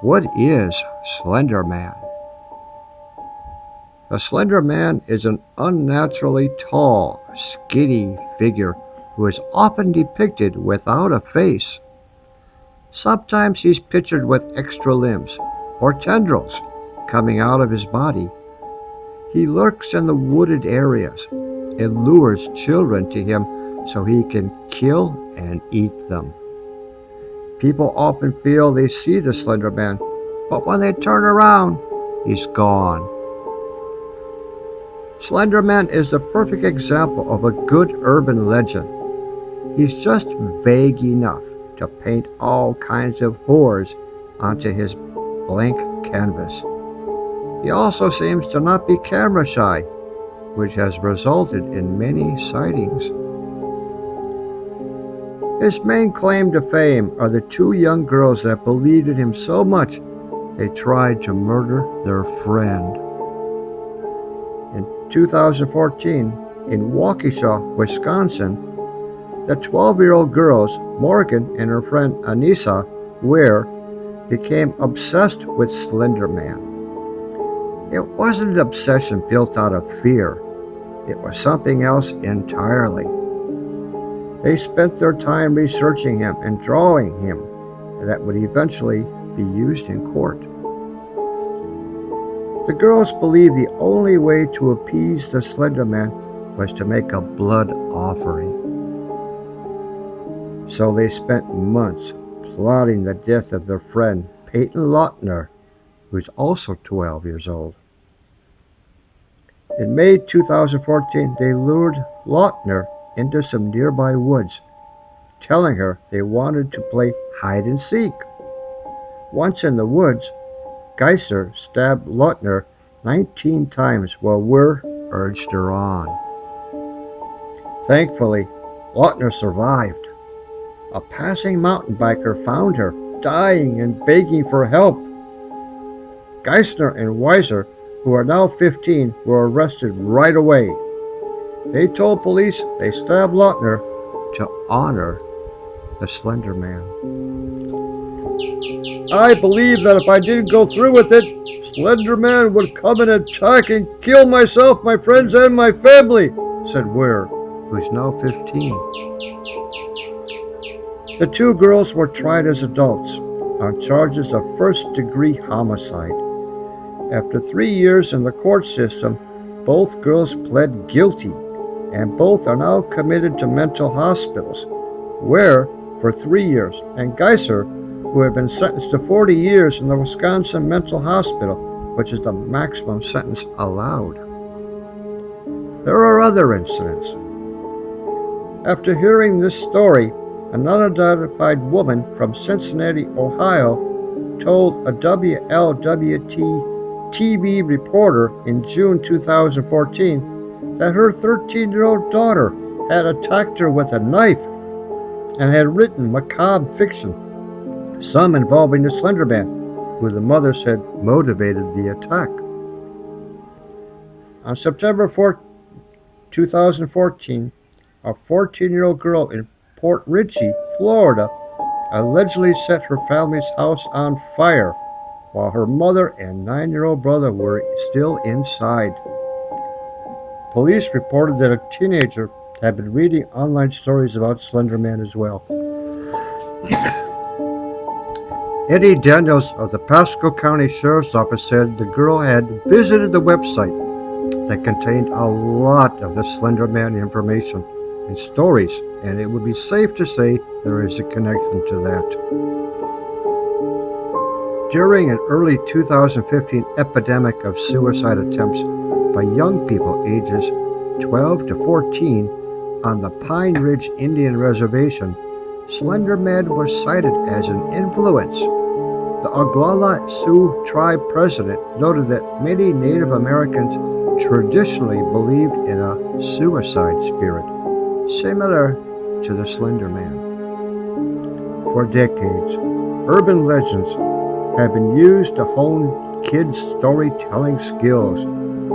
What is Slender Man? The Slender Man is an unnaturally tall, skinny figure who is often depicted without a face. Sometimes he's pictured with extra limbs or tendrils coming out of his body. He lurks in the wooded areas and lures children to him so he can kill and eat them. People often feel they see the Slender Man, but when they turn around, he's gone. Slender Man is the perfect example of a good urban legend. He's just vague enough to paint all kinds of horrors onto his blank canvas. He also seems to not be camera shy, which has resulted in many sightings. His main claim to fame are the two young girls that believed in him so much they tried to murder their friend. In 2014, in Waukesha, Wisconsin, the 12-year-old girls, Morgan and her friend Anissa Ware, became obsessed with Slender Man. It wasn't an obsession built out of fear. It was something else entirely. They spent their time researching him and drawing him that would eventually be used in court. The girls believed the only way to appease the Slender Man was to make a blood offering. So they spent months plotting the death of their friend Peyton Lautner, who's also 12 years old. In May 2014, they lured Lautner into some nearby woods, telling her they wanted to play hide and seek. Once in the woods, Geiser stabbed Lautner 19 times while Weir urged her on. Thankfully, Lautner survived. A passing mountain biker found her, dying and begging for help. Geisner and Weiser, who are now 15, were arrested right away. They told police they stabbed Lautner to honor the Slender Man. I believe that if I didn't go through with it, Slender Man would come and attack and kill myself, my friends, and my family, said Weir, who's now 15. The two girls were tried as adults on charges of first-degree homicide. After 3 years in the court system, both girls pled guilty, and both are now committed to mental hospitals. Weir for 3 years, and Geiser, who had been sentenced to 40 years in the Wisconsin Mental Hospital, which is the maximum sentence allowed. There are other incidents. After hearing this story, an unidentified woman from Cincinnati, Ohio, told a WLWT TV reporter in June 2014 that her 13-year-old daughter had attacked her with a knife and had written macabre fiction, some involving the Slender Man, who the mother said motivated the attack. On September 4, 2014, a 14-year-old girl in Port Richey, Florida, allegedly set her family's house on fire while her mother and 9-year-old brother were still inside. Police reported that a teenager had been reading online stories about Slender Man as well. Eddie Daniels of the Pasco County Sheriff's Office said the girl had visited the website that contained a lot of the Slender Man information and stories, and it would be safe to say there is a connection to that. During an early 2015 epidemic of suicide attempts by young people ages 12 to 14 on the Pine Ridge Indian Reservation, Slender Man was cited as an influence. The Oglala Sioux tribe president noted that many Native Americans traditionally believed in a suicide spirit, similar to the Slender Man. For decades, urban legends have been used to hone kids' storytelling skills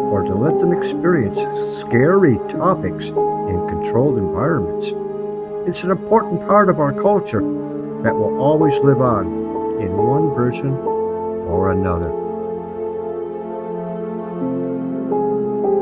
or to let them experience scary topics in controlled environments. It's an important part of our culture that will always live on in one version or another.